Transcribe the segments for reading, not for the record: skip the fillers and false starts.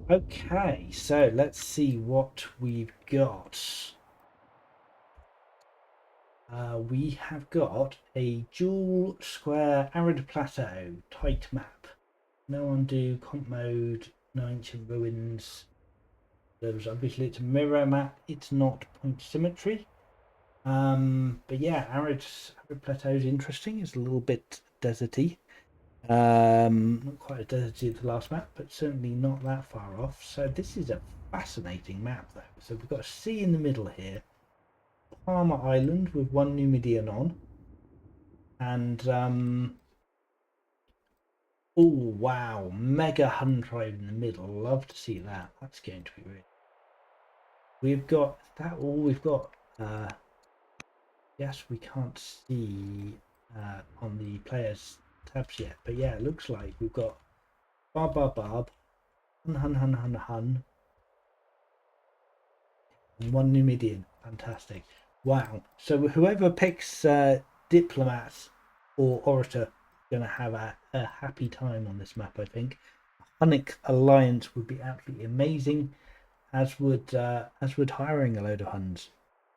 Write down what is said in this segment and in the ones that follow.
Okay, so let's see what we've got. We have got a dual square arid plateau tight map. No undo, comp mode, no ancient ruins. There's obviously it's a mirror map. It's not point symmetry. But yeah, arid plateau is interesting. It's a little bit deserty. Not quite as deserty as the last map, but certainly not that far off. So this is a fascinating map, though. So we've got a sea in the middle here, Palmer Island with one Numidian on, and oh wow, mega Hun tribe in the middle. Love to see that. That's going to be really. We've got that all we've got. Yes, we can't see on the players tabs yet, but yeah, it looks like we've got Barb, Hun, and one Numidian. Fantastic. Wow. So whoever picks Diplomat or Orator is going to have a happy time on this map, I think. Hunnic Alliance would be absolutely amazing, as would hiring a load of Huns.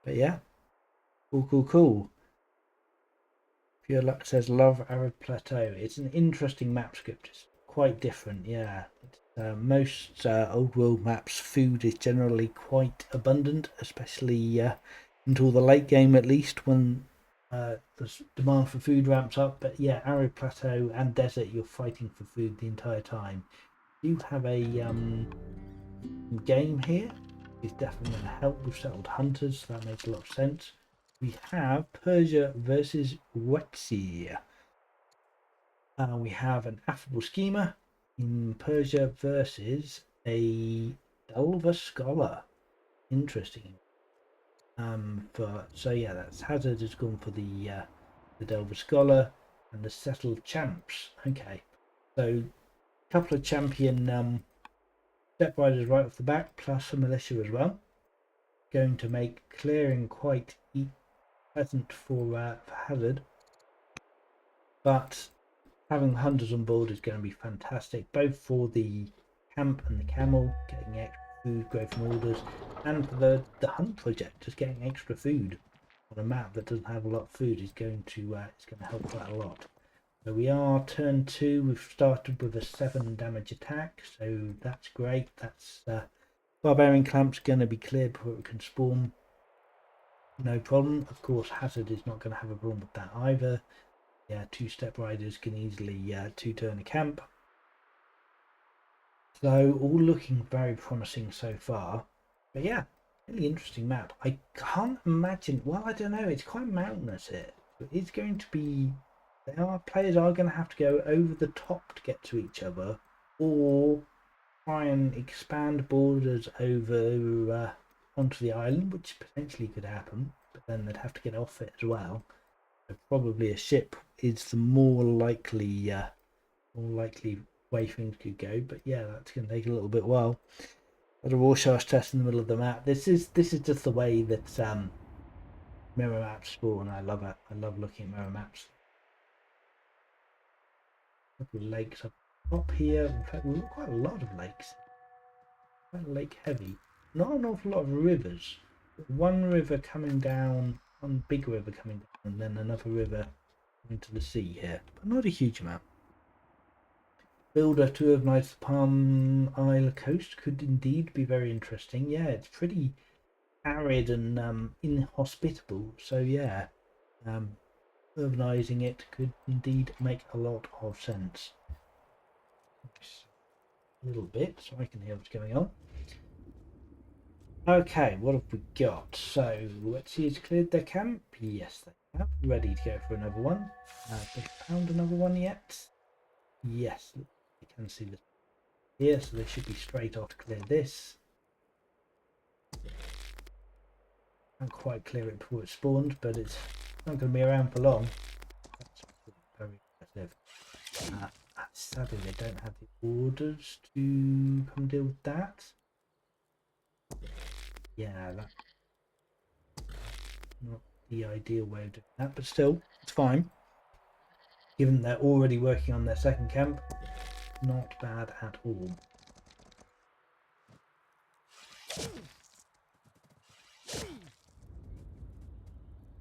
But yeah, cool. Pure Luck says love Arid Plateau. It's an interesting map script. It's quite different, yeah. Most old world maps, food is generally quite abundant, especially until the late game at least, when the demand for food ramps up. But yeah, Arid Plateau and Desert, you're fighting for food the entire time. You have a game here. It's definitely going to help with settled hunters, so that makes a lot of sense. We have Persia versus Wetsia. We have an affable schemer in Persia versus a Delver scholar. Interesting. So yeah, that's Hazard has gone for the Delver scholar and the settled champs. Okay, so a couple of champion step riders right off the bat, plus a militia as well. Going to make clearing quite pleasant for Hazard, but having hunters on board is going to be fantastic, both for the camp and the camel, getting extra food, growth and orders, and for the hunt project, just getting extra food on a map that doesn't have a lot of food is going to help quite a lot. So we are turn 2. We've started with a 7 damage attack, so that's great. That's Barbarian Clamp's going to be cleared before it can spawn. No problem. Of course, Hazard is not going to have a problem with that either. Yeah, 2 step riders can easily 2-turn a camp. So all looking very promising so far. But yeah, really interesting map. I can't imagine. Well, I don't know. It's quite mountainous here. So it's going to be. Players are going to have to go over the top to get to each other, or try and expand borders over onto the island, which potentially could happen. But then they'd have to get off it as well. So probably a ship is the more likely way things could go. But yeah, that's going to take a little bit while. There's a Rorschach test in the middle of the map. This is just the way that mirror maps spawn. I love it. I love looking at mirror maps. Couple of lakes up here. In fact, we've got quite a lot of lakes. Quite lake heavy. Not an awful lot of rivers. One river coming down, one big river coming down, and then another river into the sea here, but not a huge amount. Builder to urbanize the Palm Isle coast could indeed be very interesting. Yeah, it's pretty arid and inhospitable, so yeah, urbanizing it could indeed make a lot of sense. A little bit so I can hear what's going on. Okay, what have we got? So let's see, it's cleared their camp. Yes, they have. Ready to go for another one. They found another one yet? Yes, you can see this here, so they should be straight off to clear this. Can't quite clear it before it spawned, but it's not going to be around for long. That's very impressive. Sadly, they don't have the orders to come deal with that. Yeah, that's not the ideal way of doing that, but still, it's fine. Given they're already working on their second camp, not bad at all.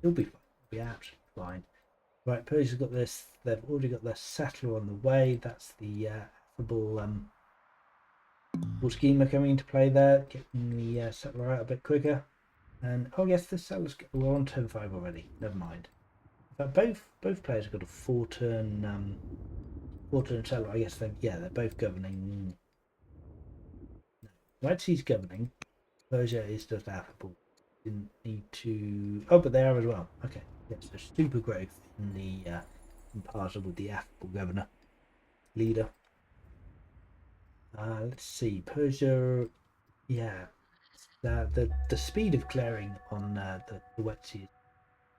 He'll be fine. He'll be absolutely fine. Right, Persia's got this. They've already got their settler on the way. That's the affable schemer coming into play there, getting the settler out a bit quicker. And oh yes, this settler's we're on turn 5 already. Never mind. But both players have got a 4-turn settler. I guess they're both governing. No, Whitesey's governing. Persia is just affable. Didn't need to. Oh, but they are as well. Okay. Yes, there's super growth in the impartial with the affable governor leader. Let's see. Persia. Yeah. The speed of clearing on the wet sea is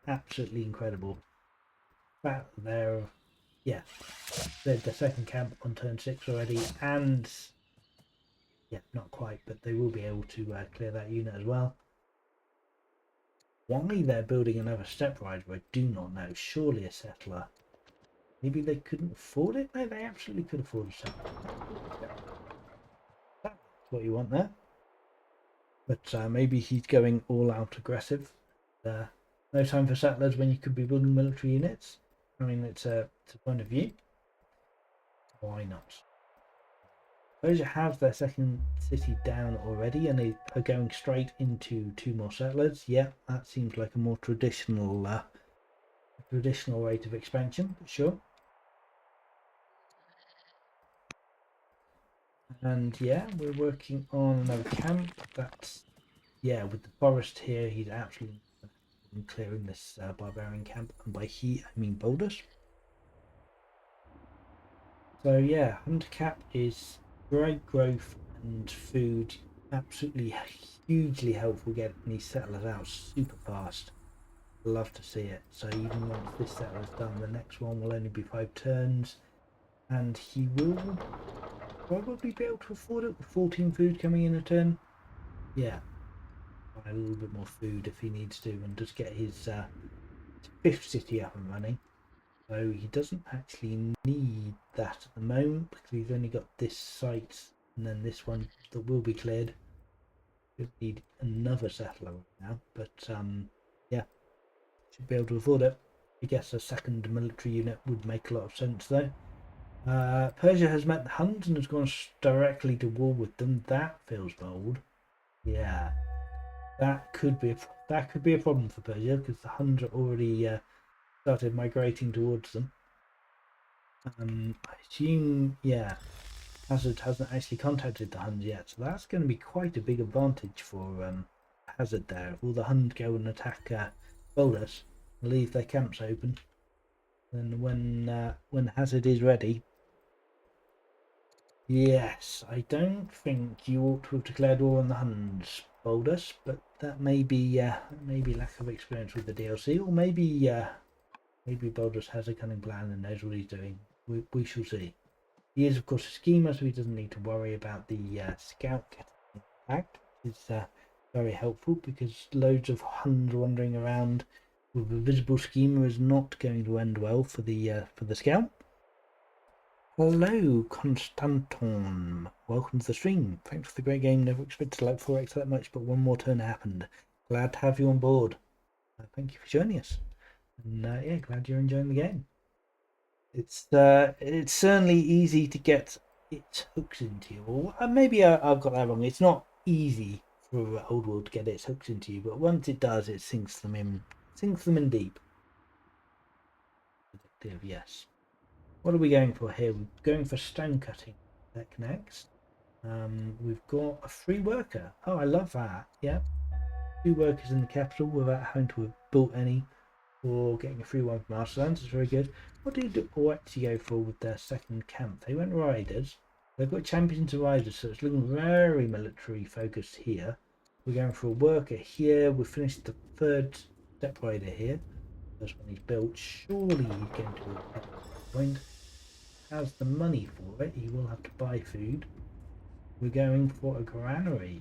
absolutely incredible. But they're the second camp on turn 6 already, and not quite, but they will be able to clear that unit as well. Why they're building another step rider, I do not know. Surely a settler. Maybe they couldn't afford it? No, they absolutely could afford a settler. That's what you want there. But maybe he's going all out aggressive. No time for settlers when you could be building military units. I mean, it's a point of view. Why not? Persia have their second city down already, and they are going straight into 2 more settlers. Yeah, that seems like a more traditional rate of expansion, for sure. And yeah, we're working on another camp. That's with the forest here, he's absolutely clearing this barbarian camp, and by he I mean Boldus. So yeah, hunter cap is great growth and food, absolutely hugely helpful getting these settlers out super fast. Love to see it. So even once this settler's done, the next one will only be 5 turns, and he will probably be able to afford it with 14 food coming in a turn. Yeah, buy a little bit more food if he needs to, and just get his 5th city up and running. So he doesn't actually need that at the moment because he's only got this site and then this one that will be cleared. He'll need another settler now, but yeah, should be able to afford it. I guess a second military unit would make a lot of sense though. Persia has met the Huns and has gone directly to war with them. That feels bold. Yeah, that could be a problem for Persia because the Huns are already started migrating towards them. I assume, Hazard hasn't actually contacted the Huns yet, so that's going to be quite a big advantage for Hazard there. If all the Huns go and attack Boldus, leave their camps open, then when Hazard is ready, yes, I don't think you ought to have declared war on the Huns, Boldus, but that may be lack of experience with the DLC, or maybe Boldus has a cunning plan and knows what he's doing. We shall see. He is, of course, a schemer, so he doesn't need to worry about the scout getting attacked. It's very helpful because loads of Huns wandering around with a visible schemer is not going to end well for the scout. Hello, Constanton. Welcome to the stream. Thanks for the great game. Never expected to like 4x that much, but one more turn happened. Glad to have you on board. Thank you for joining us. And glad you're enjoying the game. It's certainly easy to get its hooks into you, or maybe I've got that wrong. It's not easy for Old World to get its hooks into you, but once it does, it sinks them in deep. Yes. What are we going for here? We're going for stone cutting next. We've got a free worker. Oh, I love that. Yeah, 2 workers in the capital without having to have built any, or getting a free one from Arsalands is very good. What did Oetzi go for with their second camp? They went riders. They've got champions and riders, so it's looking very military focused here. We're going for a worker here. We've finished the 3rd step rider here. First one he's built. Surely he's going to a point. Has the money for it. He will have to buy food. We're going for a granary.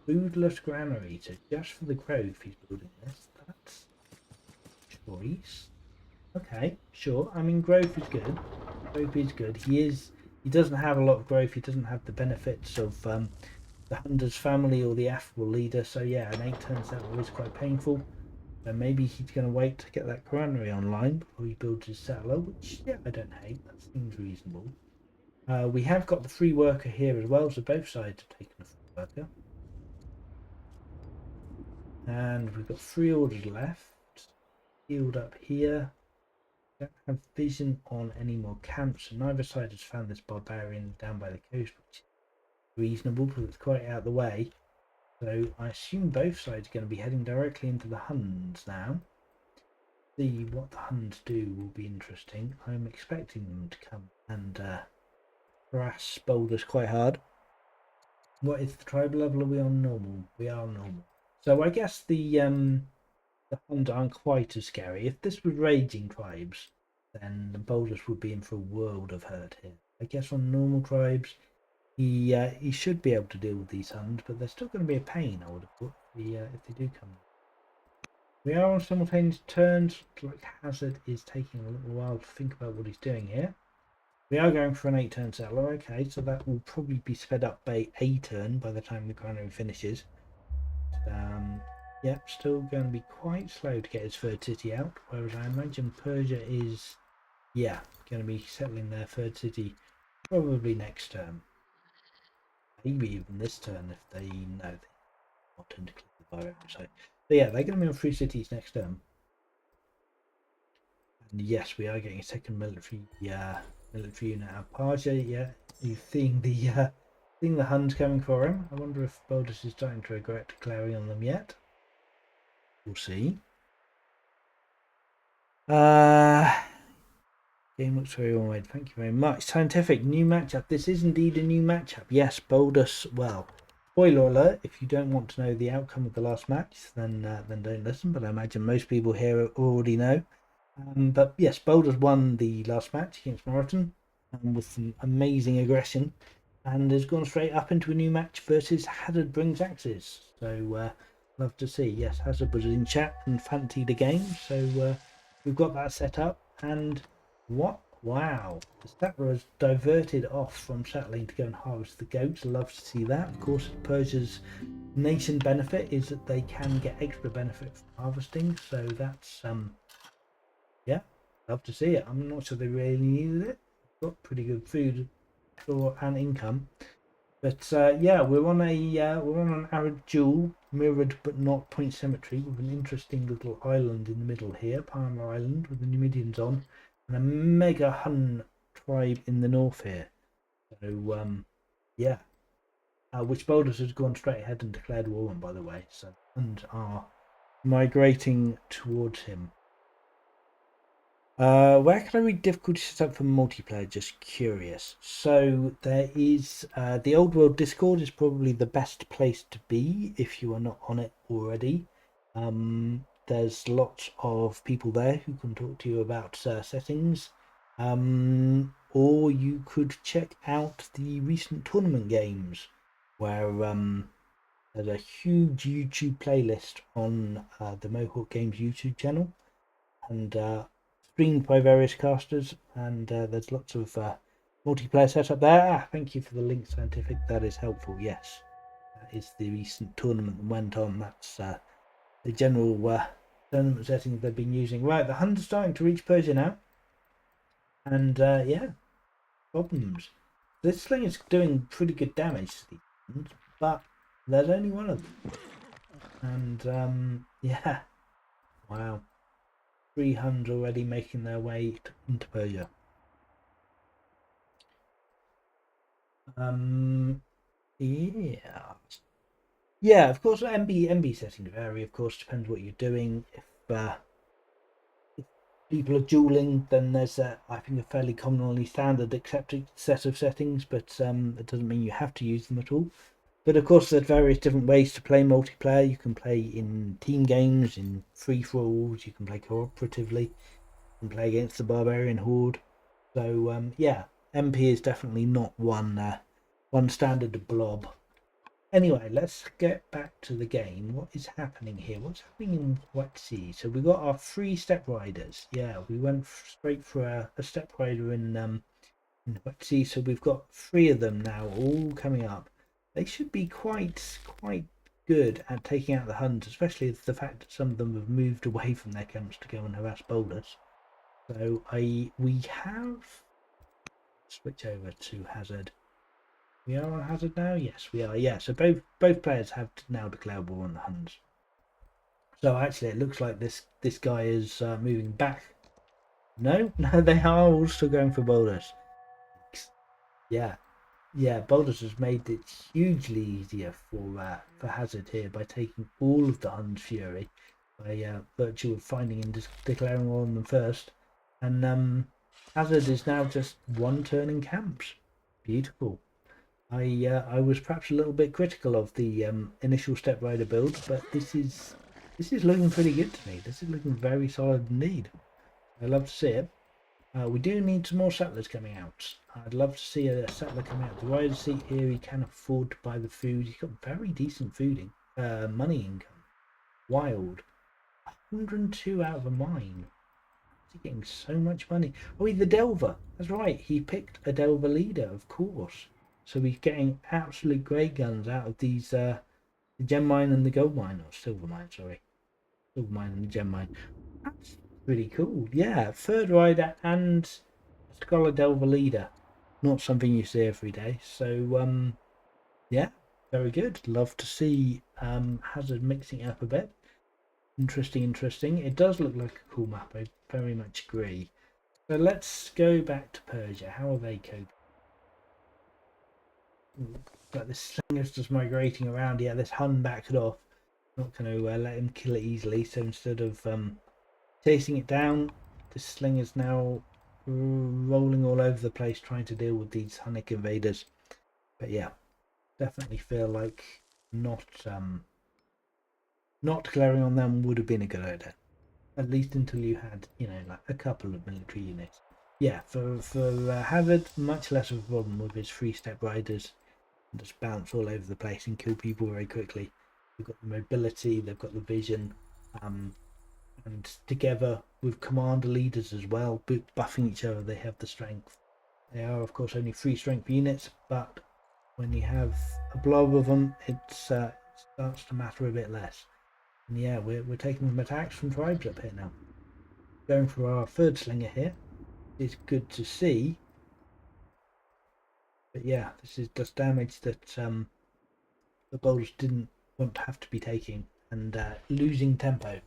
Foodless granary. So just for the growth he's building this. That's choice. Okay, sure. I mean, growth is good. Growth is good. He doesn't have a lot of growth. He doesn't have the benefits of the hunter's family or the affable leader. So yeah, an 8-turn settler is quite painful. So maybe he's going to wait to get that granary online before he builds his settler, which, yeah, I don't hate. That seems reasonable. We have got the free worker here as well, so both sides have taken a free worker. And we've got 3 orders left. Healed up here. Don't have vision on any more camps, and neither side has found this barbarian down by the coast, which is reasonable because it's quite out of the way. So I assume both sides are going to be heading directly into the Huns now. See what the Huns do will be interesting. I'm expecting them to come and harass Boldus quite hard. What is the tribal level? Are we on normal? We are normal. So I guess the Huns aren't quite as scary. If this was raging tribes, then the Boldus would be in for a world of hurt here. I guess on normal tribes, he should be able to deal with these Huns, but they're still going to be a pain, I would have thought, if they do come. We are on simultaneous turns. Like Hazard is taking a little while to think about what he's doing here. We are going for an 8-turn settler. Okay, so that will probably be sped up by a turn by the time the granary finishes. Yep, still going to be quite slow to get his third city out, whereas I imagine Persia is, yeah, going to be settling their third city probably next turn. Maybe even this turn if they know they want to declare the barbarian. So yeah, they're going to be on 3 cities next turn. And yes, we are getting a second military unit out of Persia. Yeah, you've seen the Huns coming for him. I wonder if Boldus is starting to regret declaring on them yet. We'll see. Game looks very well made. Thank you very much. Scientific, new matchup. This is indeed a new matchup. Yes, Boldus. Well, spoiler alert. If you don't want to know the outcome of the last match, then don't listen. But I imagine most people here already know. But yes, Boldus won the last match against Moreton with some amazing aggression, and has gone straight up into a new match versus Hazard brings axes. So love to see. Yes, Hazard was in chat and fancied the game, so we've got that set up. And what? Wow, the settler has diverted off from settling to go and harvest the goats. Love to see that. Of course, Persia's nation benefit is that they can get extra benefit from harvesting, so that's yeah, love to see it. I'm not sure they really needed it. Got pretty good food and income, but yeah, we're on an arid duel, mirrored but not point symmetry, with an interesting little island in the middle here, Palmer Island, with the Numidians on, and a mega Hun tribe in the north here. So yeah, which Boldus has gone straight ahead and declared war on, by the way. So Huns are migrating towards him. Where can I read difficulty set up for multiplayer? Just curious. So there is the Old World Discord is probably the best place to be if you are not on it already. There's lots of people there who can talk to you about settings. Or you could check out the recent tournament games, where there's a huge YouTube playlist on the Mohawk Games YouTube channel, and streamed by various casters, and there's lots of multiplayer setup there. Thank you for the link, Scientific. That is helpful. Yes, that is the recent tournament that went on. That's the general tournament settings they've been using. Right, the Huns are starting to reach Persia now, and yeah, problems. This sling is doing pretty good damage to these Huns, but there's only one of them, and yeah, wow. 3 Huns already making their way into Persia. Yeah, of course, MB settings vary. Of course, depends what you're doing. If people are dueling, then there's I think a fairly commonly standard accepted set of settings, but it doesn't mean you have to use them at all. But of course, there's various different ways to play multiplayer. You can play in team games, in free-for-alls. You can play cooperatively. You can play against the barbarian horde. So yeah, MP is definitely not one standard blob. Anyway, let's get back to the game. What is happening here? What's happening in Wet Sea? So we got our 3 step riders. Yeah, we went straight for a step rider in Wet Sea. So we've got 3 of them now, all coming up. They should be quite good at taking out the Huns, especially the fact that some of them have moved away from their camps to go and harass Boldus. So we have switch over to Hazard. We are on Hazard now. Yes, we are. Yeah. So both players have now declared war on the Huns. So actually, it looks like this guy is moving back. No, no, they are all still going for Boldus. Yeah, yeah. Boldus has made it hugely easier for Hazard here by taking all of the Huns' fury by virtue of finding and declaring war on them first, and Hazard is now just one turn in camps. Beautiful. I was perhaps a little bit critical of the initial Step Rider build, but this is looking pretty good to me. This is looking very solid indeed. I love to see it. We do need some more settlers coming out. I'd love to see a settler coming out. The rider seat here, he can afford to buy the food. He's got very decent fooding, money income. Wild. 102 out of a mine. He's getting so much money. Oh, he's the Delver. That's right. He picked a Delver leader, of course. So he's getting absolute great guns out of these, the gem mine and the gold mine, or silver mine, sorry. Silver mine and the gem mine. That's pretty cool. Yeah, third rider and Scholar Delver leader. Not something you see every day. So, yeah, very good. Love to see Hazard mixing it up a bit. Interesting, interesting. It does look like a cool map. I very much agree. So let's go back to Persia. How are they coping? Like this slinger's just migrating around. Yeah, this Hun backed it off. Not going to let him kill it easily. So instead of chasing it down, this slinger's now rolling all over the place trying to deal with these Hunnic invaders. But yeah, definitely feel like not declaring on them would have been a good idea. At least until you had, you know, like a couple of military units. Yeah, for Hazard, much less of a problem with his 3-step riders. Just bounce all over the place and kill people very quickly. They've got the mobility, they've got the vision, and together with commander leaders as well, buffing each other, they have the strength. They are, of course, only 3 strength units, but when you have a blob of them, it starts to matter a bit less. And yeah, we're taking some attacks from tribes up here now. Going for our third slinger here. It's good to see. But yeah, this is just damage that the bowlers didn't want to have to be taking, and losing tempo.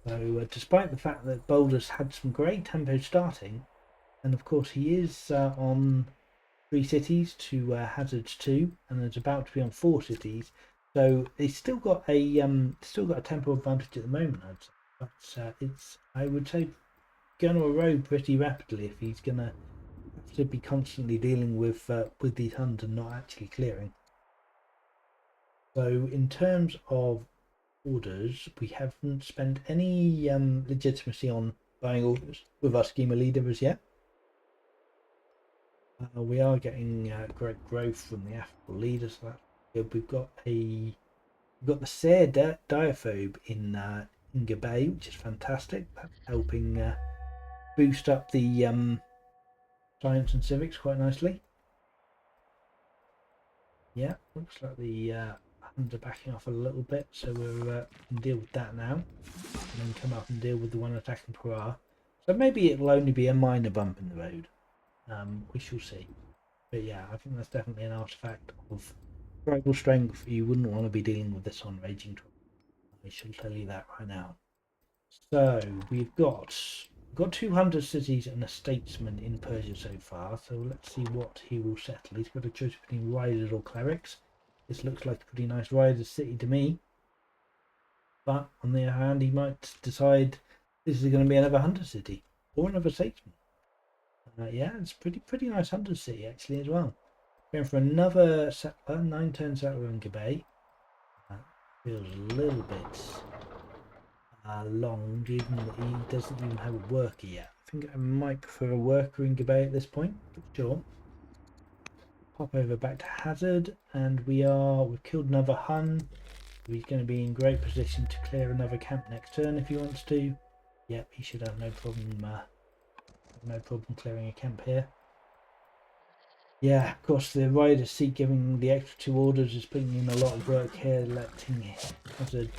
So despite the fact that Boldus had some great tempo starting, and of course he is on 3 cities to Hazard's 2, and is about to be on 4 cities, so he's still got a tempo advantage at the moment, but it's, I would say, going to erode pretty rapidly if he's going to have to be constantly dealing with these Huns and not actually clearing. So in terms of orders, we haven't spent any legitimacy on buying orders with our schema leader as yet. We are getting great growth from the African leaders. So that's good. We've got the Sare Diaphobe in Gabay, which is fantastic. That's helping boost up the science and civics quite nicely. Yeah, looks like the Huns are backing off a little bit, so we're can deal with that now, and then come up and deal with the one attacking Pura. So maybe it'll only be a minor bump in the road. We shall see. But yeah, I think that's definitely an artifact of tribal strength. You wouldn't want to be dealing with this on Raging Trouble. I shall tell you that right now. So we've got 200 cities and a statesman in Persia so far. So let's see what he will settle. He's got a choice between riders or clerics. This looks like a pretty nice riders city to me. But on the other hand, he might decide this is going to be another hunter city or another statesman. Yeah, it's pretty nice hunter city actually as well. Going for another settler, 9-turn settler in Gabay. Feels a little bit long, given that he doesn't even have a worker yet. I think I might prefer a worker in Gabay at this point, but sure. Pop over back to Hazard, and we've killed another Hun. He's going to be in great position to clear another camp next turn if he wants to. Yep, he should have no problem clearing a camp here. Yeah, of course, the rider seat giving the extra 2 orders is putting in a lot of work here, letting Hazard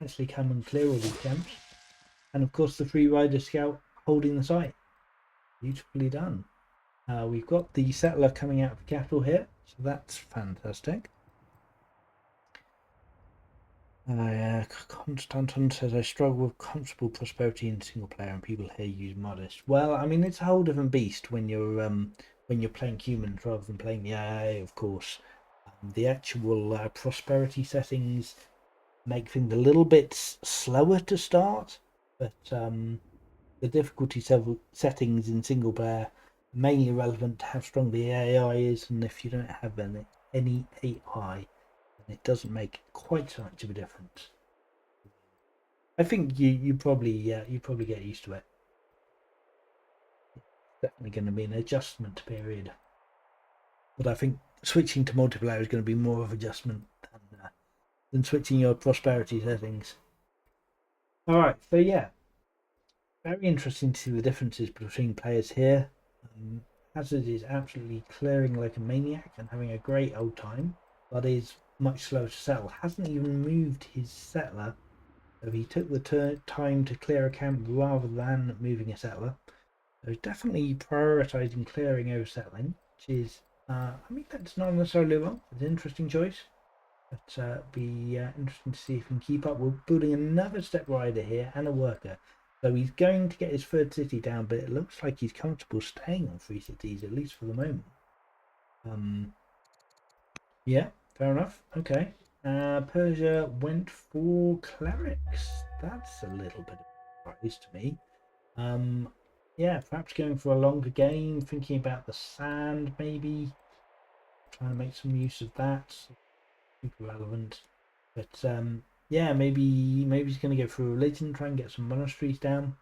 actually come and clear all these camps. And of course, the free rider scout holding the site. Beautifully done. We've got the settler coming out of the capital here, so that's fantastic. Constantin says, I struggle with comfortable prosperity in single player, and people here use modest. Well, I mean, it's a whole different beast when you're playing humans rather than playing the AI, of course. The actual prosperity settings make things a little bit slower to start, but the difficulty settings in single player are mainly relevant to how strong the AI is, and if you don't have any AI, then it doesn't make quite so much of a difference. I think you probably get used to it. It's definitely going to be an adjustment period, but I think switching to multiplayer is going to be more of adjustment than switching your prosperity settings. All right, so yeah, very interesting to see the differences between players here. Hazard is absolutely clearing like a maniac and having a great old time, but is much slower to settle. Hasn't even moved his settler, so he took the time to clear a camp rather than moving a settler. So definitely prioritising clearing over settling, which is, I mean, that's not necessarily wrong. It's an interesting choice. But be interesting to see if he can keep up. We're building another step rider here and a worker. So he's going to get his third city down, but it looks like he's comfortable staying on 3 cities, at least for the moment. Yeah, fair enough. Okay. Persia went for clerics. That's a little bit of a surprise to me. Yeah, perhaps going for a longer game, thinking about the sand, maybe trying to make some use of that. Super relevant. But yeah, maybe he's going to go for a religion, try and get some monasteries down.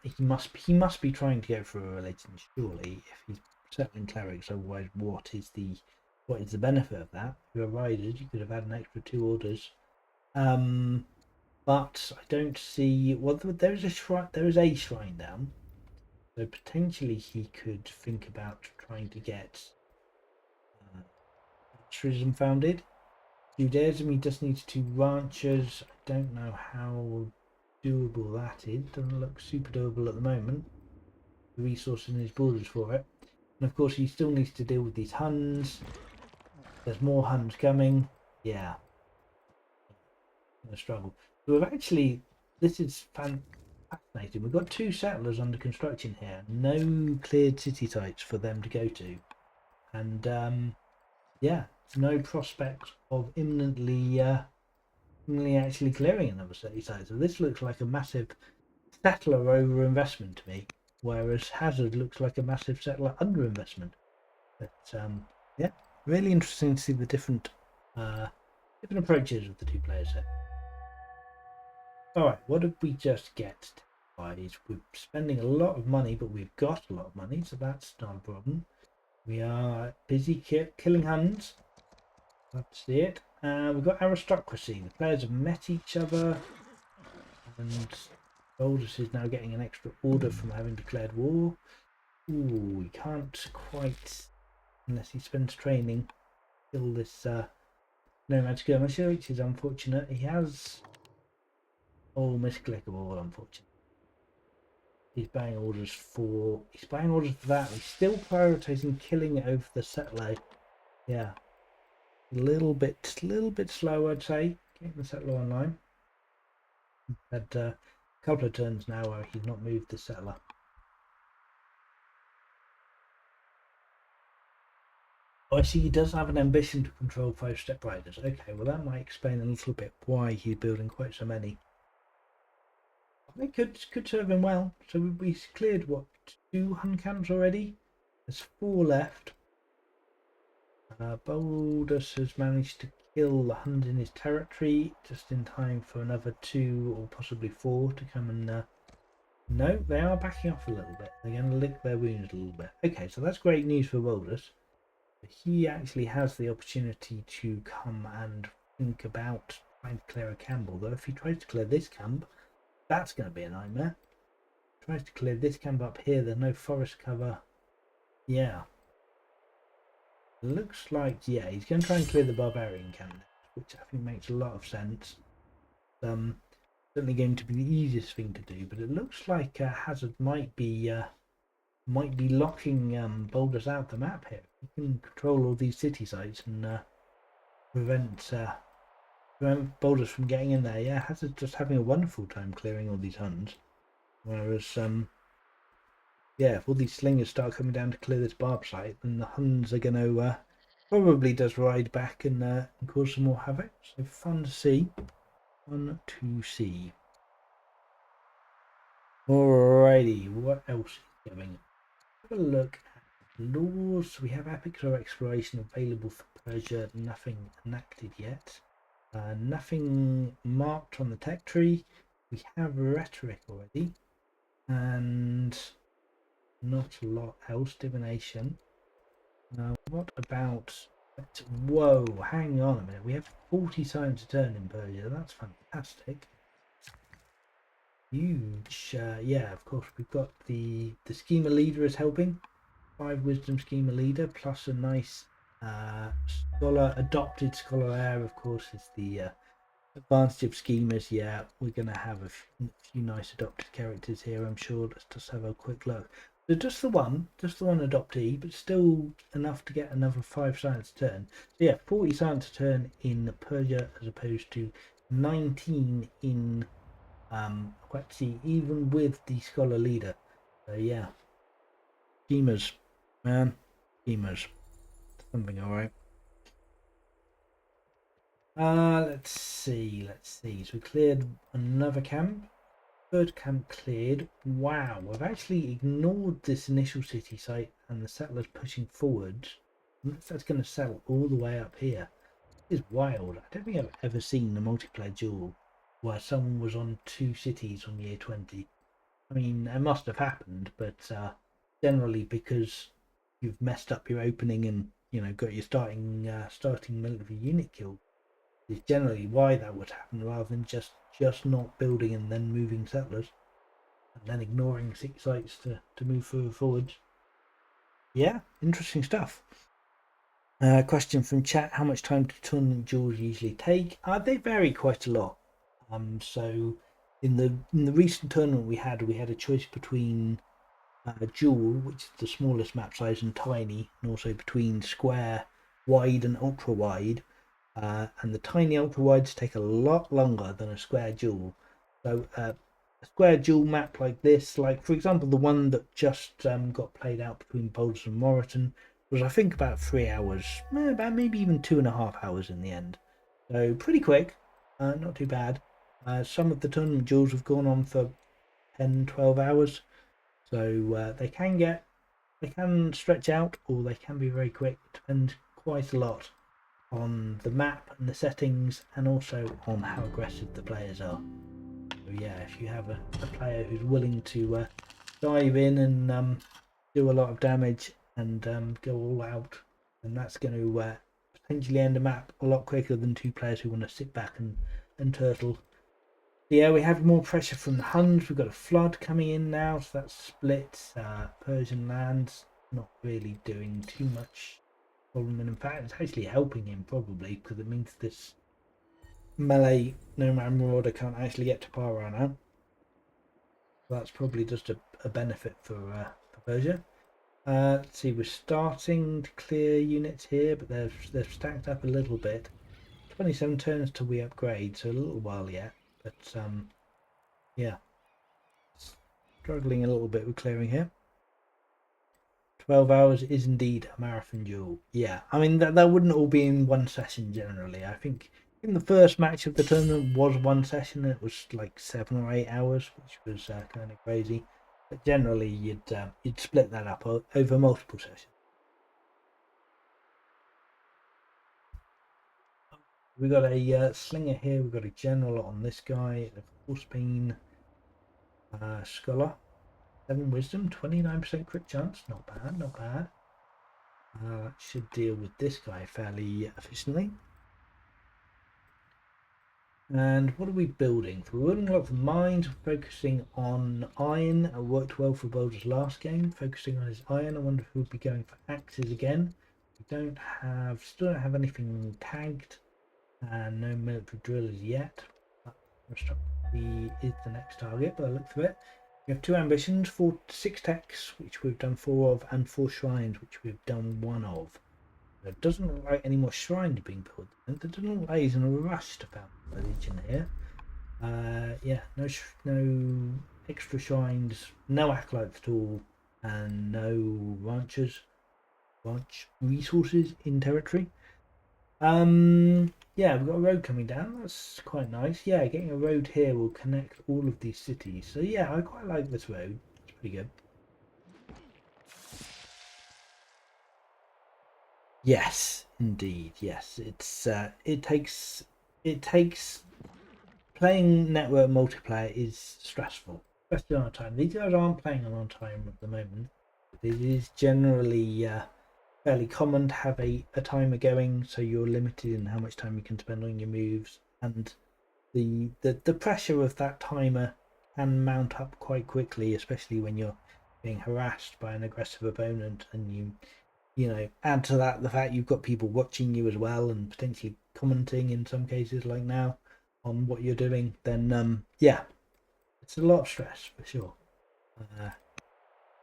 He must be trying to go for a religion, surely, if he's settling clerics. Otherwise, what is the benefit of that? If you were riders, you could have had an extra 2 orders. But I don't see. Well, there is a shrine. There is a shrine down, so potentially he could think about trying to get tourism founded. Judaism, he just needs 2 ranchers. I don't know how doable that is. Doesn't look super doable at the moment. The resources in his borders for it. And of course, he still needs to deal with these Huns. There's more Huns coming. Yeah, gonna struggle. So we've actually, this is fascinating. We've got 2 settlers under construction here. No cleared city sites for them to go to. And yeah, no prospect of imminently actually clearing another city site. So this looks like a massive settler over investment to me, whereas Hazard looks like a massive settler under investment. But yeah, really interesting to see the different approaches of the 2 players here. All right, what did we just get? We're spending a lot of money, but we've got a lot of money, so that's not a problem. We are busy killing Huns. Love to see it. We've got aristocracy. The players have met each other, and Boldus is now getting an extra order from having declared war. Ooh, we can't quite, unless he spends training, kill this nomad skirmisher, which is unfortunate. He has misclickable, unfortunately. He's buying orders for that. He's still prioritizing killing over the settler. Yeah, a little bit slow, I'd say, getting the settler online. Had a couple of turns now where he's not moved the settler. Oh, I see he does have an ambition to control 5 step riders. Okay, well that might explain a little bit why he's building quite so many. It could serve him well. So we cleared what, 2 Hun camps already? There's 4 left. Boldus has managed to kill the Huns in his territory just in time for another 2 or possibly 4 to come and. No, they are backing off a little bit. They're going to lick their wounds a little bit. Okay, so that's great news for Boldus. He actually has the opportunity to come and think about trying to clear a camp. Although if he tries to clear this camp, that's going to be a nightmare. tries to clear this camp up here. There's no forest cover. Yeah. Looks like, yeah, he's going to try and clear the barbarian camp, which I think makes a lot of sense. Certainly going to be the easiest thing to do, but it looks like Hazard might be locking Boulders out the map here. He can control all these city sites and prevent Boulders from getting in there. Yeah, Hazard's just having a wonderful time clearing all these Huns, whereas yeah, if all these slingers start coming down to clear this barb site, then the Huns are going to probably just ride back and cause some more havoc. So fun to see. Fun to see. Alrighty, what else is going? Have a look at laws. We have epics or exploration available for Persia. Nothing enacted yet. Nothing marked on the tech tree. We have rhetoric already, and not a lot else. Divination. What about? Whoa, hang on a minute. We have 40 science a turn in Persia. That's fantastic. Huge. Yeah, of course, we've got the schema leader is helping. 5 wisdom schema leader plus a nice adopted scholar heir, of course, is the advantage of schemas. Yeah, we're going to have a few nice adopted characters here, I'm sure. Let's just have a quick look. So just the one adoptee, but still enough to get another 5 science a turn. So yeah, 40 science a turn in Persia as opposed to 19 in Quetzi, even with the scholar leader. So yeah, schemas, man, schemas, something alright. Let's see. So we cleared another camp. Third camp cleared. Wow, we've actually ignored this initial city site and the settlers pushing forward. That's going to settle all the way up here. It's wild. I don't think I've ever seen a multiplayer duel where someone was on 2 cities on year 20. I mean, it must have happened, but generally because you've messed up your opening and got your starting military unit killed is generally why that would happen, rather than just not building and then moving settlers and then ignoring 6 sites to move further forwards. Yeah, interesting stuff. Question from chat: how much time do tournament duels usually take? They vary quite a lot. So in the recent tournament we had a choice between duel, which is the smallest map size, and tiny, and also between square, wide, and ultra wide. And the tiny ultra wides take a lot longer than a square duel. So a square duel map like this, like for example the one that just got played out between Boldus and Moreton, was I think about 3 hours, about maybe even 2.5 hours in the end. So pretty quick, not too bad. Some of the tournament duels have gone on for 10-12 hours, so they can stretch out or they can be very quick. Depend quite a lot on the map and the settings, and also on how aggressive the players are. So yeah, if you have a player who's willing to dive in and do a lot of damage and go all out, then that's going to potentially end a map a lot quicker than 2 players who want to sit back and turtle. So yeah, we have more pressure from the Huns. We've got a flood coming in now, so that's split Persian lands, not really doing too much problem, and in fact it's actually helping him probably, because it means this melee nomad marauder can't actually get to Para now. So that's probably just a benefit for Persia. Let's see, we're starting to clear units here, but they've stacked up a little bit. 27 turns till we upgrade, so a little while yet, but yeah, struggling a little bit with clearing here. 12 hours is indeed a marathon duel. Yeah, I mean that wouldn't all be in one session generally. I think in the first match of the tournament was one session, and it was like 7 or 8 hours, which was kind of crazy. But generally, you'd split that up over multiple sessions. We got a slinger here. We've got a general on this guy. A horsebean scholar. 7 wisdom, 29% crit chance. Not bad, not bad. Should deal with this guy fairly efficiently. And what are we building? So we're building lots of mines, focusing on iron. It worked well for Boldus last game, focusing on his iron. I wonder if we'll be going for axes again. We still don't have anything tagged, and no military drillers yet. He is the next target, but I look for it. We have 2 ambitions, 6 techs, which we've done 4 of, and 4 shrines, which we've done 1 of. It doesn't look like any more shrines being built. And there doesn't look like he's in a rush to found a religion here. Yeah, no extra shrines, no acolytes at all, and no ranch resources in territory. Yeah, we've got a road coming down. That's quite nice. Yeah, getting a road here will connect all of these cities. So yeah, I quite like this road. It's pretty good. Yes, indeed. Yes, it takes playing network multiplayer is stressful, especially on time. These guys aren't playing on time at the moment. It is generally fairly common to have a timer going, so you're limited in how much time you can spend on your moves, and the pressure of that timer can mount up quite quickly, especially when you're being harassed by an aggressive opponent, and you know, add to that the fact you've got people watching you as well and potentially commenting in some cases, like now, on what you're doing. Then yeah, it's a lot of stress for sure. Uh,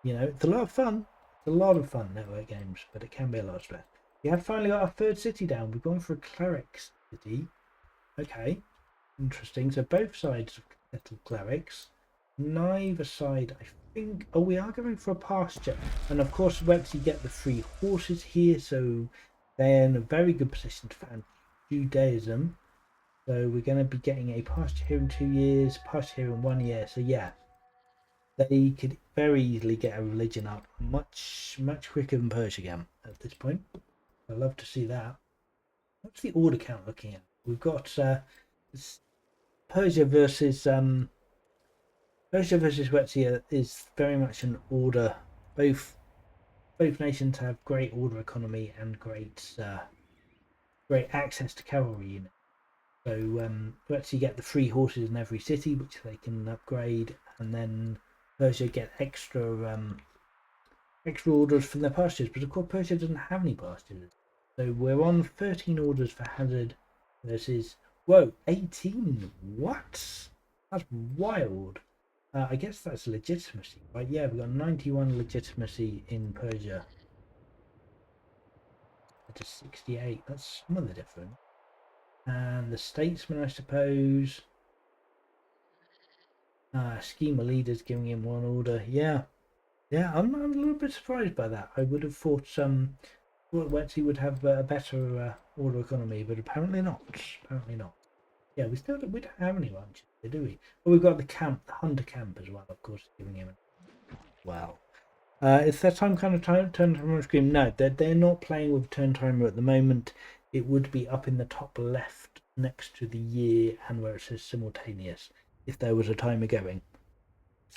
you know, it's a lot of fun. It's a lot of fun, network games, but it can be a lot of stress. We have finally got our 3rd city down. We've gone for a clerics city. Okay, interesting. So both sides have settled clerics. Neither side, I think. Oh, we are going for a pasture, and of course, once you get the 3 horses here, so they're in a very good position to found Judaism. So we're going to be getting a pasture here in 2 years, pasture here in 1 year. So yeah, they could very easily get a religion up much quicker than Persia again at this point. I'd love to see that. What's the order count looking at? We've got Persia versus Wetsia is very much an order. Both nations have great order economy and great access to cavalry units. So Wetsia get the 3 horses in every city, which they can upgrade, and then Persia get extra orders from their pastures. But of course, Persia doesn't have any pastures, so we're on 13 orders for Hazard versus 18. What? That's wild. I guess that's legitimacy, right? Yeah, we've got 91 legitimacy in Persia. To 68. That's some of the difference. And the statesman, I suppose. Schema leaders giving him 1 order. Yeah, I'm a little bit surprised by that. I would have thought Wetzy would have a better order economy, but apparently not. Yeah, we don't have any ranches, do we? Well, we've got the hunter camp as well, of course, giving him. Wow. Is there some kind of turn timer on screen? No, they're not playing with turn timer at the moment. It would be up in the top left next to the year and where it says simultaneous if there was a timer going.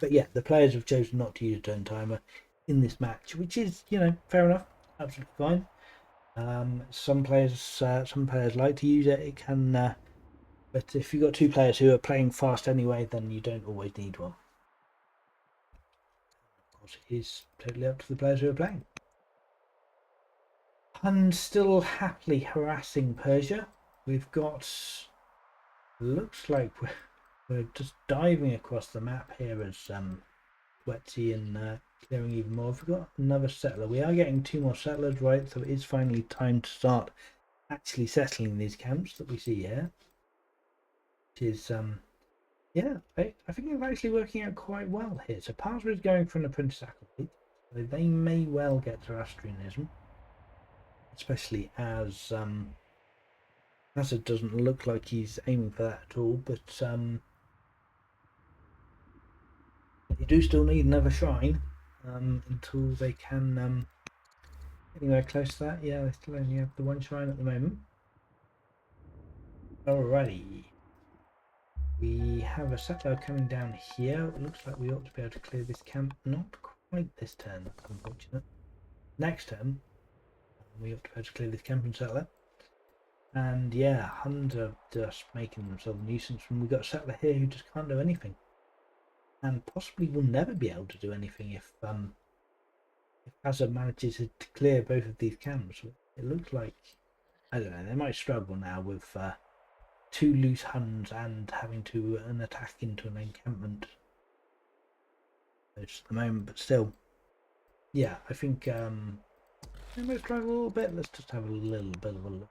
But yeah, the players have chosen not to use a turn timer in this match, which is, you know, fair enough, absolutely fine. Some players like to use it. It can, but if you've got 2 players who are playing fast anyway, then you don't always need one. Of course, it is totally up to the players who are playing. Hun still happily harassing Persia. We've got, looks like we're just diving across the map here as Wetsy and clearing even more. We've got another settler. We are getting 2 more settlers, right? So it is finally time to start actually settling these camps that we see here. Which is, yeah, I think it's actually working out quite well here. So Parser is going for an apprentice acolyte. So they may well get Zoroastrianism. Especially as Hazard doesn't look like he's aiming for that at all, but you do still need another shrine until they can anywhere close to that. Yeah, they still only have the 1 shrine at the moment. Alrighty. We have a settler coming down here. It looks like we ought to be able to clear this camp. Not quite this turn, unfortunate. Next turn, we ought to be able to clear this camp and settler. And yeah, Huns are just making themselves a nuisance, and we've got a settler here who just can't do anything, and possibly will never be able to do anything if Hazard manages to clear both of these camps. It looks like, I don't know, they might struggle now with two loose Huns and having to an attack into an encampment just at the moment, but still, yeah, I think they might struggle a little bit. Let's just have a little bit of a look.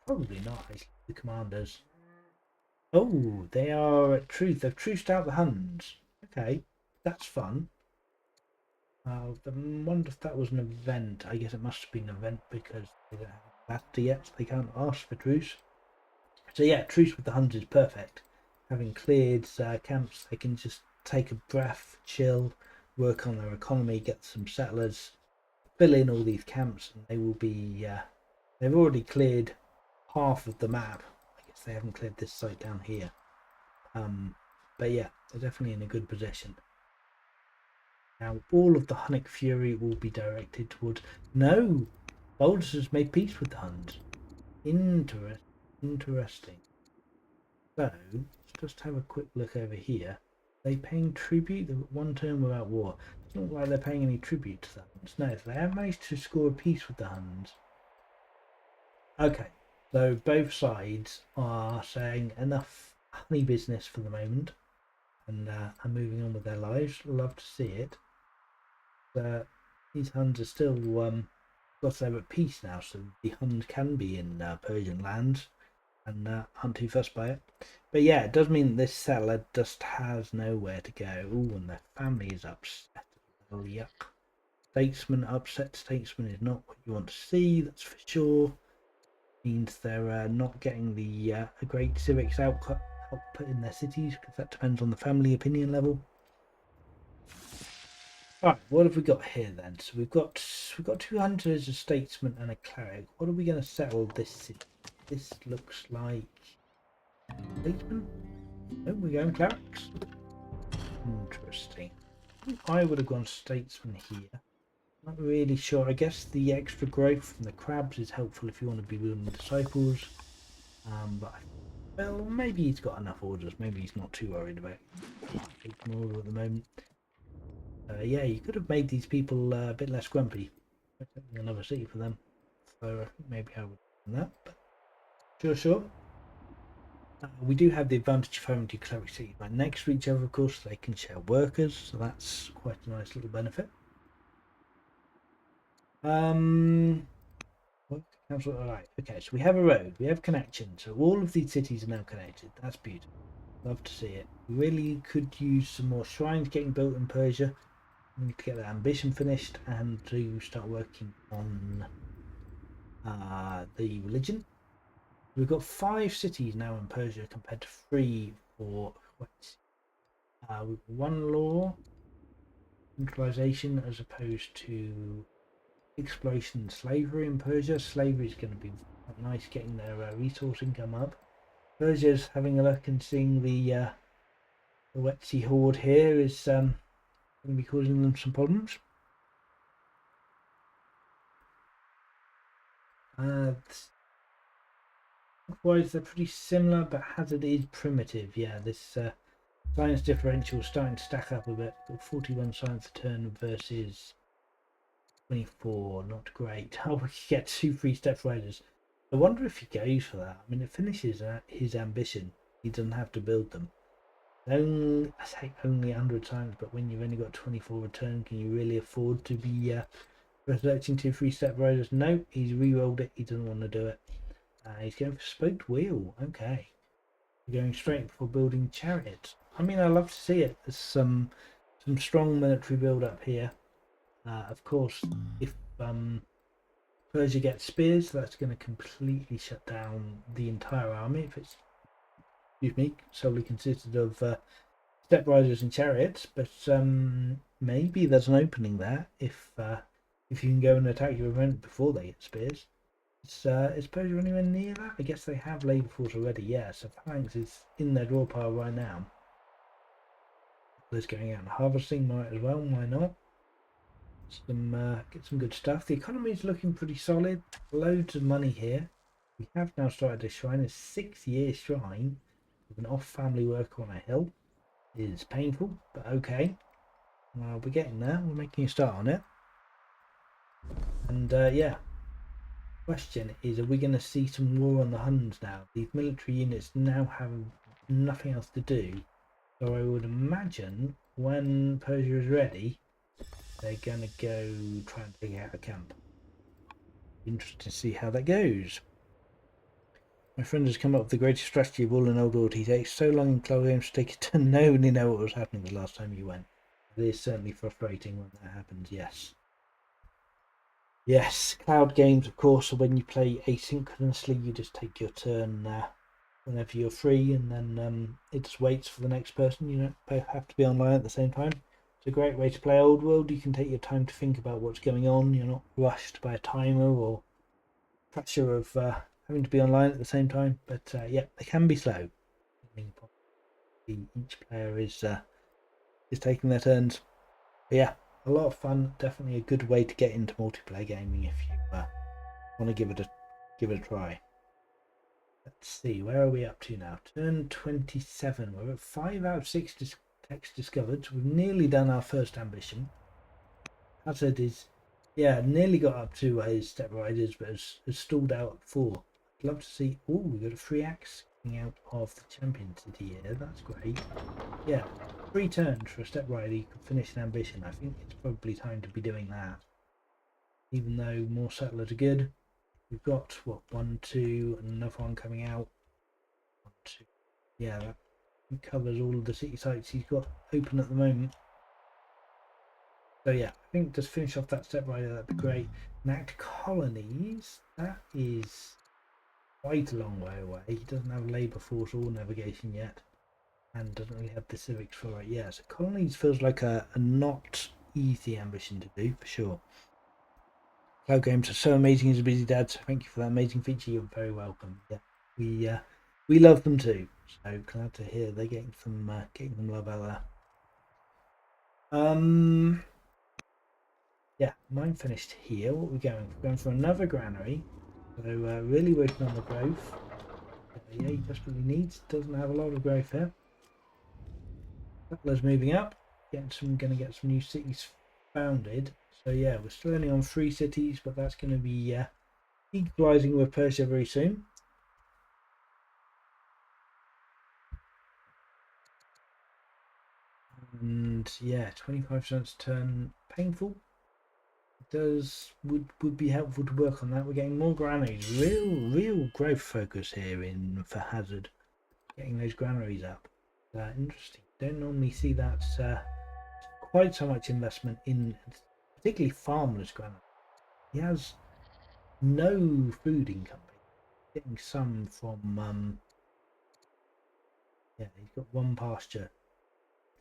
Probably not, the commanders. Oh, they are at truce. They've truced out the Huns. Okay, that's fun. I wonder if that was an event. I guess it must have been an event because they don't have a battle yet, so they can't ask for truce. So yeah, truce with the Huns is perfect. Having cleared camps, they can just take a breath, chill, work on their economy, get some settlers, fill in all these camps, and they will be. They've already cleared half of the map. I guess they haven't cleared this site down here. But yeah, they're definitely in a good position. Now all of the Hunnic fury will be directed towards. No, Boldus has made peace with the Huns. Interesting. So let's just have a quick look over here. They paying tribute? The one turn without war. Doesn't look like they're paying any tribute to the Huns. No, so they have managed to score a peace with the Huns. Okay, so both sides are saying enough honey business for the moment, and are moving on with their lives. Love to see it. These Huns are still got them at peace now, so the Huns can be in Persian lands and aren't too fussed by it. But yeah, it does mean this settler just has nowhere to go. Ooh, and their family is upset. Oh, yuck. Upset statesman is not what you want to see, that's for sure. Means they're not getting the a great civics output in their cities, because that depends on the family opinion level. Right, what have we got here then? So we've got 200 as a statesman and a cleric. What are we going to settle this city? This looks like statesman. Oh, we're going clerics. Interesting. I would have gone statesman here. Not really sure. I guess the extra growth from the crabs is helpful if you want to be building disciples. But well, maybe he's got enough orders. Maybe he's not too worried about taking order at the moment. Yeah, you could have made these people a bit less grumpy. Another city for them. So I think maybe I would do that. But sure. We do have the advantage of having two cleric cities right next to each other, of course. So they can share workers, so that's quite a nice little benefit. Council. All right. Okay. So we have a road. We have connection. So all of these cities are now connected. That's beautiful. Love to see it. We really could use some more shrines getting built in Persia. We need to get that ambition finished and to start working on the religion. We've got 5 cities now in Persia compared to 3 for with one law, centralization as opposed to exploration and slavery in Persia. Slavery is going to be nice, getting their resource income up. Persia's having a look and seeing the Wetsy horde here is going to be causing them some problems. Otherwise, they're pretty similar, but Hazard is primitive. Yeah, this science differential is starting to stack up a bit. Got 41 science a turn versus 24, not great. Oh, we get 2 free step riders. I wonder if he goes for that. I mean, it finishes his ambition. He doesn't have to build them. Only, I say only 100 times, but when you've only got 24 return, can you really afford to be resurrecting 2 free step riders? No, he's re-rolled it. He doesn't want to do it. He's going for spoked wheel. Okay. Going straight for building chariots. I mean, I love to see it. There's some strong military build up here. Of course, if Persia gets spears, that's going to completely shut down the entire army. If it's, excuse me, solely consisted of step riders and chariots, but maybe there's an opening there if you can go and attack your opponent before they get spears. Is Persia anywhere near that? I guess they have labour force already. Yeah, so Phalanx is in their draw pile right now. There's going out and harvesting might as well. Why not? get some good stuff. The economy is looking pretty solid. Loads of money here. We have now started a shrine, a 6-year shrine with an off-family worker on a hill. It is painful, but okay. We're getting there. We're making a start on it. And yeah. Question is, are we going to see some war on the Huns now? These military units now have nothing else to do. So I would imagine when Persia is ready, they're going to go try and take out a camp. Interesting to see how that goes. My friend has come up with the greatest strategy of all in Old World. He takes so long in cloud games to take it to nobody know what was happening the last time you went. It is certainly frustrating when that happens, yes. Yes, cloud games, of course, are when you play asynchronously. You just take your turn whenever you're free, and then it just waits for the next person. You don't both have to be online at the same time. It's a great way to play Old World. You can take your time to think about what's going on. You're not rushed by a timer or pressure of having to be online at the same time. But yeah, they can be slow. Each player is taking their turns. But yeah, a lot of fun. Definitely a good way to get into multiplayer gaming if you want to give it a try. Let's see, where are we up to now? Turn 27. We're at 5 out of 6 texts discovered. So we've nearly done our first ambition. Hazard is, yeah, nearly got up to his step riders, but has stalled out at 4. I'd love to see. Oh, we got a free axe coming out of the champion city here. That's great. Yeah, 3 turns for a step rider. You could finish an ambition. I think it's probably time to be doing that. Even though more settlers are good. We've got what, 1, 2, and another one coming out. 1, 2. Yeah, that covers all of the city sites he's got open at the moment. So yeah, I think just finish off that step rider, that'd be great. Enact colonies, that is quite a long way away. He doesn't have labour force or navigation yet, and doesn't really have the civics for it. Yeah, so colonies feels like a not easy ambition to do, for sure. Cloud games are so amazing as a busy dad, so thank you for that amazing feature. You're very welcome. Yeah, we love them too. So glad to hear they're getting some love out there. Yeah, mine finished here. What are we going for? We're going for another granary. So really working on the growth. Yeah, he desperately needs. Doesn't have a lot of growth here. Settlers moving up. Going to get some new cities founded. So yeah, we're still only on 3 cities, but that's going to be equalising with Persia very soon. And yeah, 25% turn painful. Would be helpful to work on that. We're getting more granaries. Real growth focus here for Hazard. Getting those granaries up. Interesting. Don't normally see that quite so much investment in particularly farmless granaries. He has no food income. Getting some from yeah, he's got 1 pasture.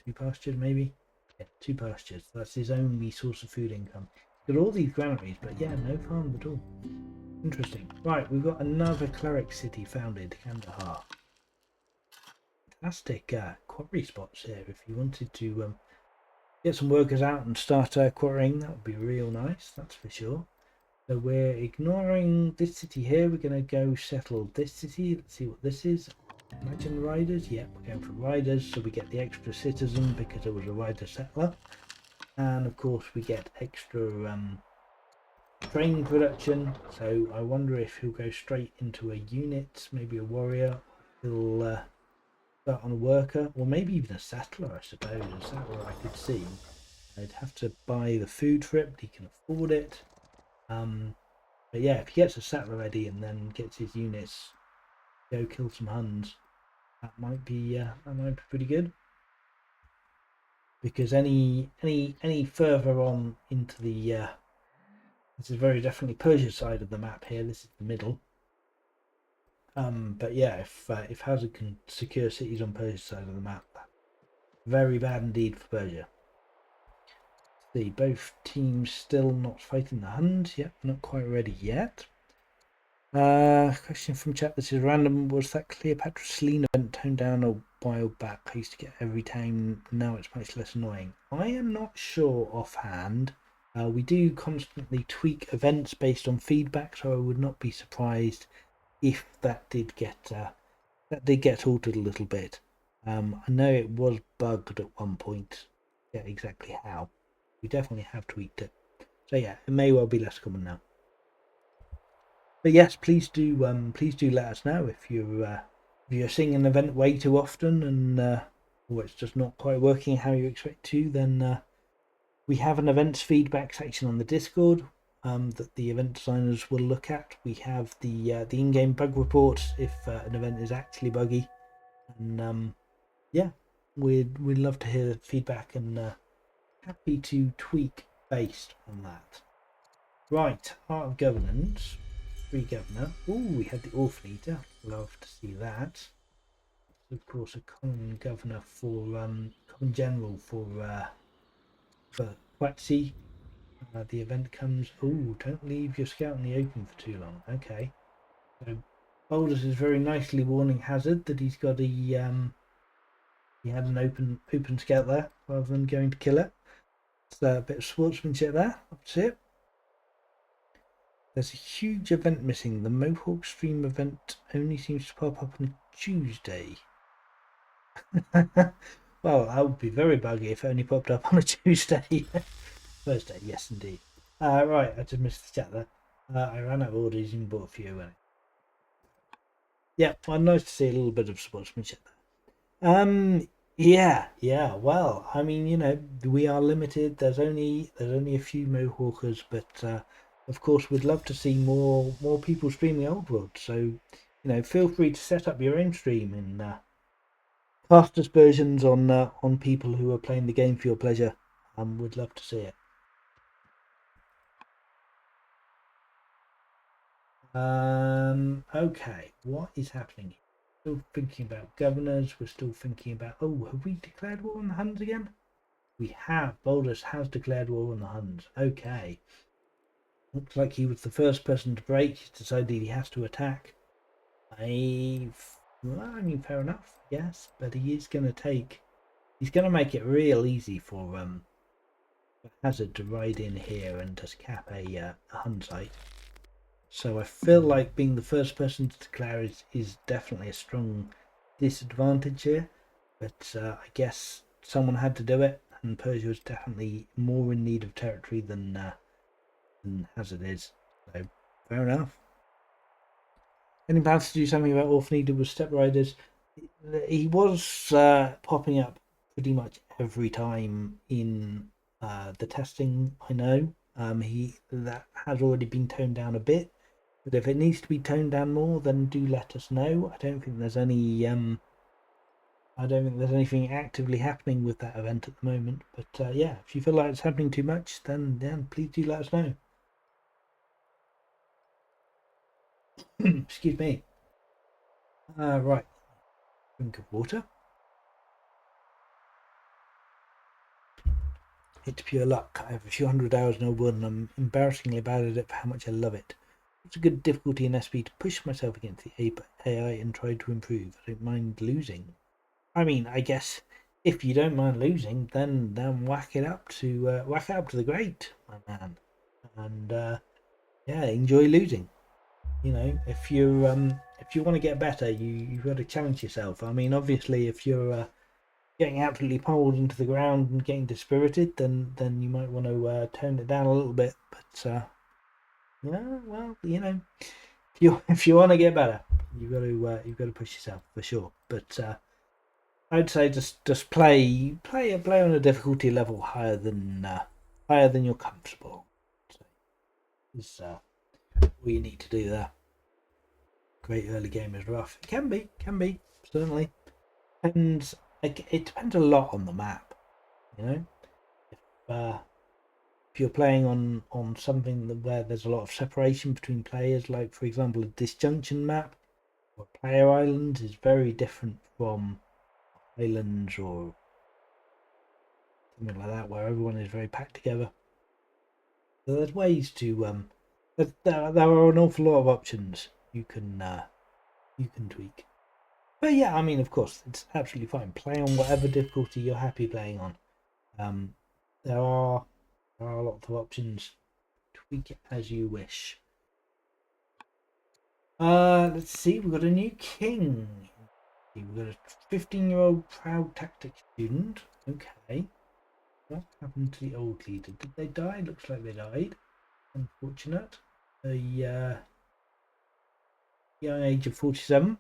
2 pastures maybe? Yeah, 2 pastures. That's his only source of food income. He's got all these granaries, but yeah, no farm at all. Interesting. Right, we've got another cleric city founded, Kandahar. Fantastic quarry spots here. If you wanted to get some workers out and start quarrying, that would be real nice, that's for sure. So we're ignoring this city here. We're going to go settle this city. Let's see what this is. Imagine riders. Yep, we're going for riders, so we get the extra citizen because it was a rider settler, and of course we get extra training production. So I wonder if he'll go straight into a unit, maybe a warrior. He'll start on a worker, or maybe even a settler. I suppose a settler I could see. I'd have to buy the food for it, but he can afford it. But yeah, if he gets a settler ready and then gets his units, go kill some Huns. That might be pretty good. Because any further on into the this is very definitely Persia's side of the map here. This is the middle. But yeah, if Hazard can secure cities on Persia's side of the map, very bad indeed for Persia. See, both teams still not fighting the Huns. Yep, not quite ready yet. Question from chat. This is random. Was that Cleopatra Selena event toned down a while back? I used to get every time. Now it's much less annoying. I am not sure offhand. We do constantly tweak events based on feedback, so I would not be surprised if that did get altered a little bit. I know it was bugged at one point. Yeah, exactly how. We definitely have tweaked it. So yeah, it may well be less common now. But yes, please do let us know if you're seeing an event way too often and or it's just not quite working how you expect to. Then we have an events feedback section on the Discord that the event designers will look at. We have the in-game bug reports if an event is actually buggy, and yeah, we'd love to hear feedback and happy to tweak based on that. Right, Art of Governance, free governor. Oh, we had the Orphan Eater. Love to see that. Of course, a common governor for common general for Quetzi. The event comes. Oh, don't leave your scout in the open for too long. Okay. So Boldus is very nicely warning Hazard that he's got he had an open scout there rather than going to kill it. So a bit of sportsmanship there. That's it. There's a huge event missing. The Mohawk Stream event only seems to pop up on Tuesday. Well, that would be very buggy if it only popped up on a Tuesday. Thursday, yes indeed. Right, I just missed the chat there. I ran out of orders and bought a few. Yeah, well, nice to see a little bit of sportsmanship there. Yeah. Well, I mean, we are limited. There's only a few Mohawkers, but of course, we'd love to see more people streaming Old World. So, feel free to set up your own stream in cast aspersions on people who are playing the game for your pleasure. We'd love to see it. Okay, what is happening? Still thinking about governors. We're still thinking about. Oh, have we declared war on the Huns again? We have. Boldus has declared war on the Huns. Okay. Looks like he was the first person to break. He's decided he has to attack. Well, I mean, fair enough. Yes, but he is going to take. He's going to make it real easy for Hazard to ride in here and just cap a Hun site. So I feel like being the first person to declare is definitely a strong disadvantage here. But I guess someone had to do it, and Persia was definitely more in need of territory than Hazard is. So fair enough. Any plans to do something about Orphan Eater with Step Riders? He was popping up pretty much every time in the testing. I know that has already been toned down a bit. But if it needs to be toned down more, then do let us know. I don't think there's anything actively happening with that event at the moment. But yeah, if you feel like it's happening too much, then please do let us know. Excuse me. Right. Drink of water. It's pure luck. I have a few hundred hours in Old World and I'm embarrassingly bad at it for how much I love it. It's a good difficulty in SP to push myself against the AI and try to improve. I don't mind losing. I mean, I guess if you don't mind losing, then whack it up to the great, my man, and yeah, enjoy losing. If you want to get better, you've got to challenge yourself. I mean, obviously, if you're getting absolutely pummeled into the ground and getting dispirited, then you might want to tone it down a little bit. But yeah, well, if you want to get better, you've got to push yourself for sure. But I'd say just play on a difficulty level higher than you're comfortable. So is what you need to do there. Great early game is rough. It can be certainly depends. It depends a lot on the map. If you're playing on something where there's a lot of separation between players, like for example a disjunction map or player islands, is very different from islands or something like that where everyone is very packed together. So there's ways to there are an awful lot of options you can tweak. But yeah, I mean, of course, it's absolutely fine. Play on whatever difficulty you're happy playing on. There are There are lots of options. Tweak it as you wish. Let's see. We've got a new king. We've got a 15-year-old proud tactics student. Okay. What happened to the old leader? Did they die? Looks like they died. Unfortunate. A young age of 47.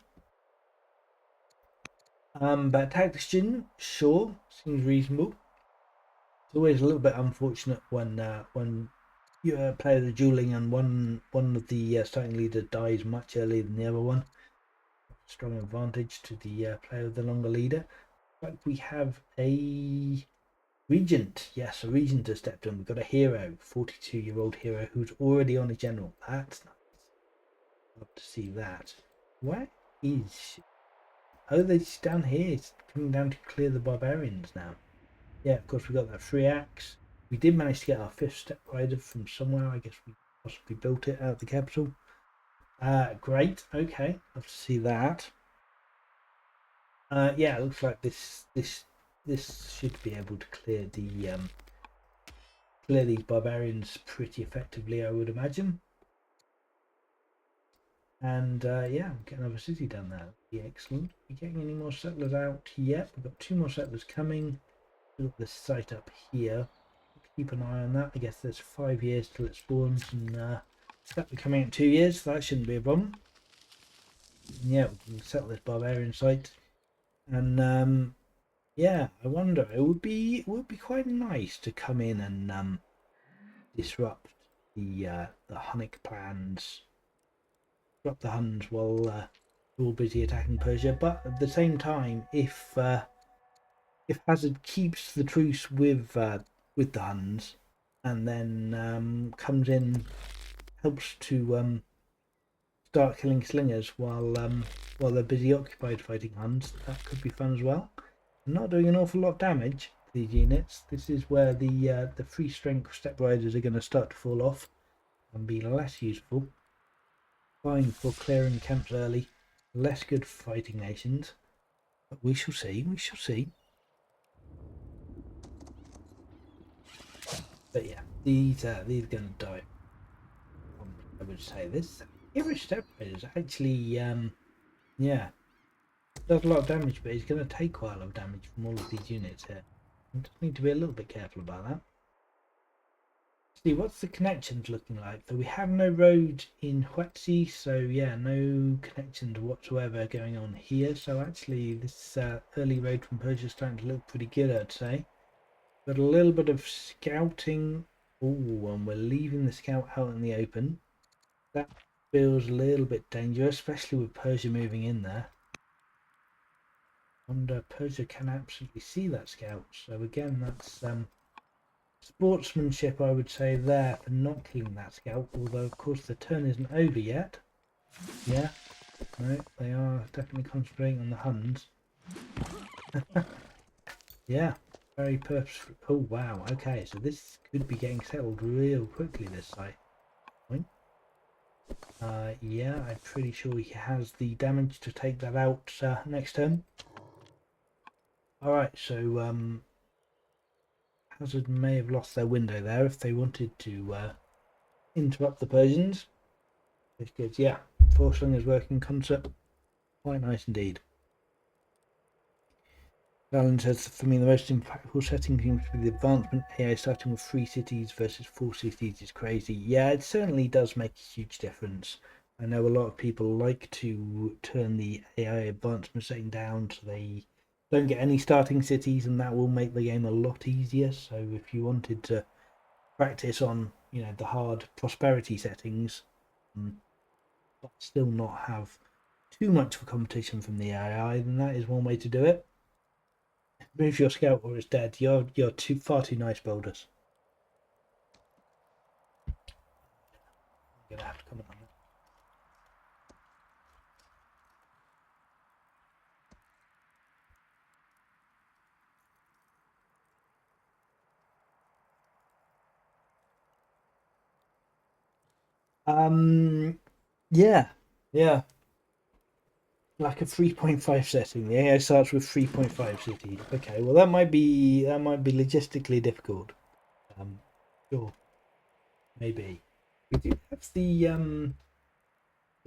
But tactics student, sure, seems reasonable. It's always a little bit unfortunate when you play the dueling and one of the starting leaders dies much earlier than the other one. Strong advantage to the player with the longer leader. But we have a regent. Yes, a regent has stepped in. We've got a hero, 42-year-old hero who's already on a general. That's nice. Love to see that. Where is? Oh, they're down here. It's coming down to clear the barbarians now. Yeah, of course we got that free axe. We did manage to get our 5th step rider from somewhere. I guess we possibly built it out of the capital. Great. Okay, love to see that. Yeah, it looks like this should be able to clear the clear these barbarians pretty effectively, I would imagine. And yeah, we'll get another city down there. That'd be excellent. Are we getting any more settlers out yet? We've got 2 more settlers coming. We've got this site up here. Keep an eye on that. I guess there's 5 years till it spawns, and that'll be coming in 2 years, so that shouldn't be a problem. And yeah, we can settle this barbarian site. And yeah, I wonder, it would be quite nice to come in and disrupt the Hunnic plans, disrupt the Huns while we're all busy attacking Persia. But at the same time, if Hazard keeps the truce with the Huns and then comes in, helps to start killing slingers while they're busy occupied fighting Huns, that could be fun as well. Not doing an awful lot of damage to these units. This is where the free strength step riders are going to start to fall off and be less useful. Fine for clearing camps early, less good for fighting nations. But we shall see. We shall see. But yeah, these are going to die. I would say this Irish step riders actually, yeah, does a lot of damage, but he's going to take quite a lot of damage from all of these units here. We just need to be a little bit careful about that. See, what's the connections looking like? So we have no road in Huetzi, so yeah, no connections whatsoever going on here. So actually, this early road from Persia is starting to look pretty good, I'd say. Got a little bit of scouting. Oh, and we're leaving the scout out in the open. That feels a little bit dangerous, especially with Persia moving in there. And Persia can absolutely see that scout. So again, that's sportsmanship, I would say, there for not killing that scout. Although, of course, the turn isn't over yet. Yeah, no, they are definitely concentrating on the Huns. Yeah, very purposeful. Oh wow. Okay, so this could be getting settled real quickly. This site. Yeah, I'm pretty sure he has the damage to take that out next turn. Alright, so Hazard may have lost their window there if they wanted to interrupt the Persians. Because, yeah, 4 slingers working concert. Quite nice indeed. Alan says, for me, the most impactful setting seems to be the advancement. AI starting with 3 cities versus 4 cities is crazy. Yeah, it certainly does make a huge difference. I know a lot of people like to turn the AI advancement setting down so they don't get any starting cities, and that will make the game a lot easier. So if you wanted to practice on, you know, the hard prosperity settings, but still not have too much of a competition from the AI, then that is one way to do it. Move your scout or it's dead. You're far too nice, Boldus. I'm gonna have to comment on that. Yeah. Like a 3.5 setting. The AI starts with 3.5 cities. Okay, well that might be logistically difficult. Sure, maybe. We do have the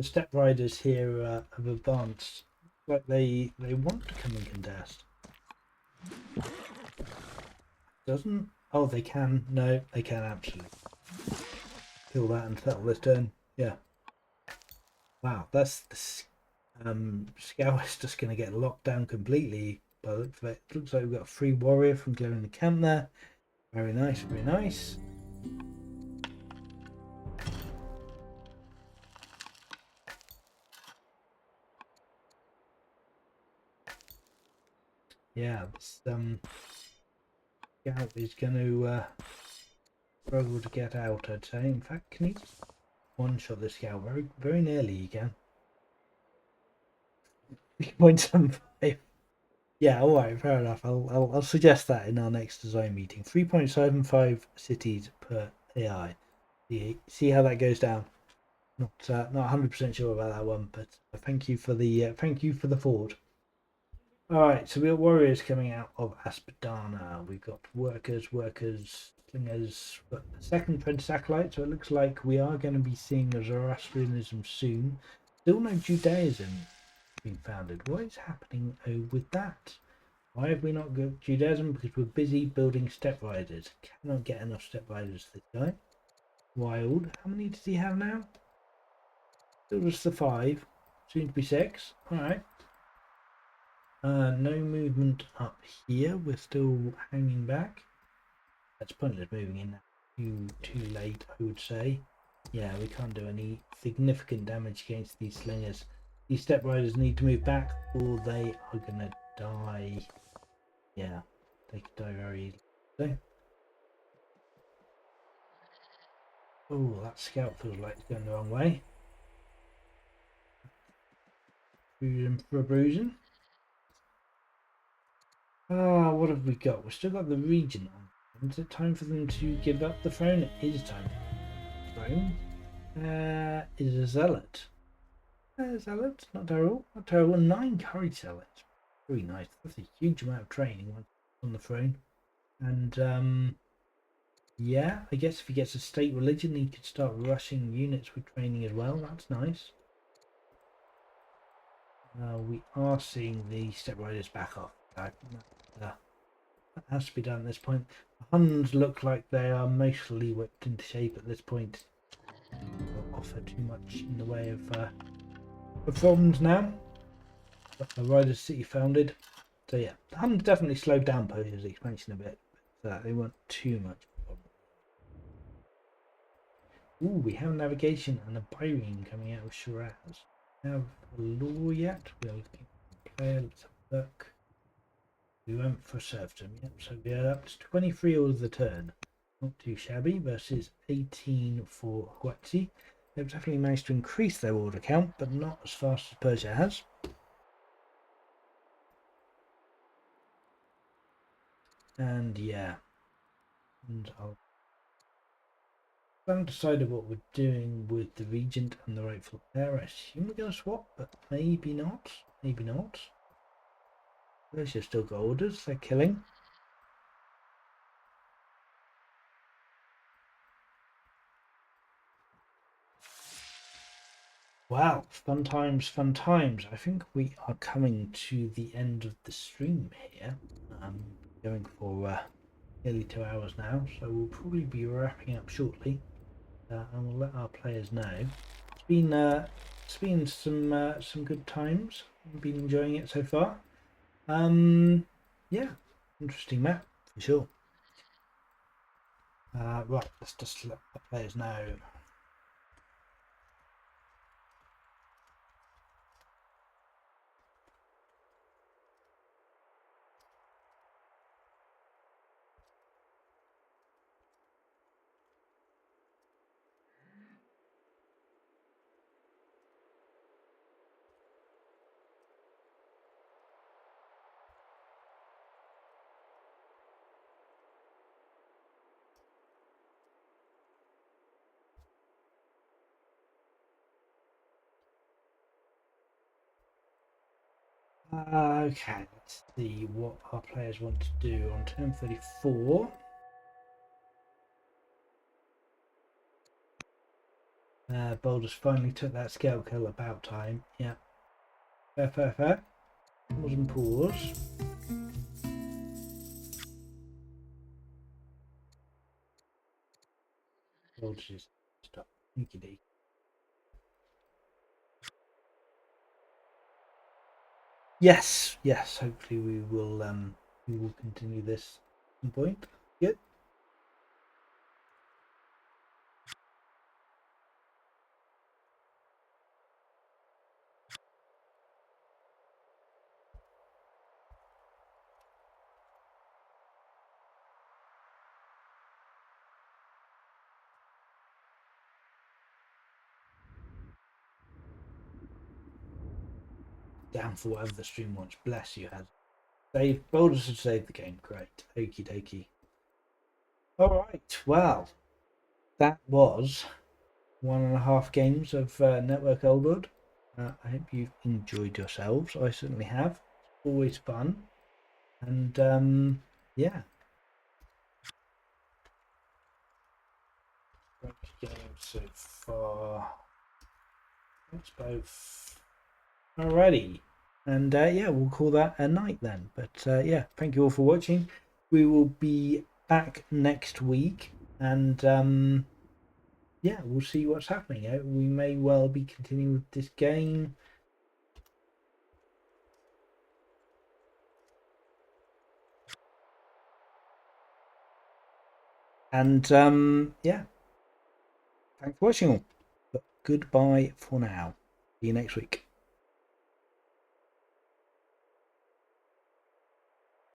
step riders here have advanced. Like they want to come and contest. Doesn't? Oh, they can. No, they can absolutely kill that and settle this turn. Yeah. Wow, that's the scout is just going to get locked down completely. But it looks like we've got a free warrior from clearing the camp there. Very nice, very nice. Yeah, this scout is going to struggle to get out, I'd say. In fact, can he one-shot the scout? Very, very nearly you can. 3.75. Yeah, all right, fair enough. I'll suggest that in our next design meeting. 3.75 cities per AI. See how that goes down. Not 100% sure about that one, but thank you for the thought. All right, so we got warriors coming out of Aspidana. We've got workers, slingers, but second Prince Acolyte. So it looks like we are going to be seeing a Zoroastrianism soon. Still no Judaism being founded. What is happening with that? Why have we not got Judaism? Because we're busy building step riders. Cannot get enough step riders this guy. Wild. How many does he have now? Still just the 5. Soon to be 6. Alright. No movement up here. We're still hanging back. That's pointless moving in too late, I would say. Yeah, we can't do any significant damage against these slingers. These step riders need to move back or they are gonna die. Yeah, they could die very easily. Oh, that scout feels like it's going the wrong way. Bruising for a bruising. Ah, what have we got? We've still got the regent on. Is it time for them to give up the throne? It is time. Throne is a zealot. Zealot, not terrible. Not terrible. 9 courage zealots. Very nice. That's a huge amount of training on the throne. And yeah, I guess if he gets a state religion, he could start rushing units with training as well. That's nice. We are seeing the step riders back off. That has to be done at this point. The Huns look like they are mostly whipped into shape at this point. Don't offer too much in the way of problems now. But the Riders City founded. So yeah, the Huns definitely slowed down Persia's expansion a bit. But they weren't too much. Ooh, we have navigation and a Byrene coming out of Shiraz. Have a law yet? We're looking at player. Let's have a look. We went for serfdom. Yep, so we are up to 23 orders a turn. Not too shabby. Versus 18 for Huaxi. They've definitely managed to increase their order count, but not as fast as Persia has. And yeah. And I'll haven't decided what we're doing with the regent and the rightful heir. I assume we're going to swap, but maybe not. Maybe not. Persia still got orders. They're killing. Wow, fun times, fun times. I think we are coming to the end of the stream here. Going for nearly 2 hours now, so we'll probably be wrapping up shortly, and we'll let our players know. It's been some good times. I've been enjoying it so far. Yeah, interesting map for sure. Right, let's just let the players know. Okay, let's see what our players want to do on turn 34. Boldus finally took that scout kill, about time. Yeah. Fair, fair, fair. Pause and pause. Boldus is stop. Sneaky. Yes, yes. Hopefully we will continue this at some point. Good. Down for whatever the stream wants. Bless you, has save. Boldus had saved the game. Great. Okie dokie. All right. Well, that was 1.5 games of Network Overlord. I hope you've enjoyed yourselves. I certainly have. It's always fun. And yeah. Games so far. It's both. Alrighty. And yeah, we'll call that a night then. But yeah, thank you all for watching. We will be back next week. And yeah, we'll see what's happening. We may well be continuing with this game. And yeah, thanks for watching all. But goodbye for now. See you next week.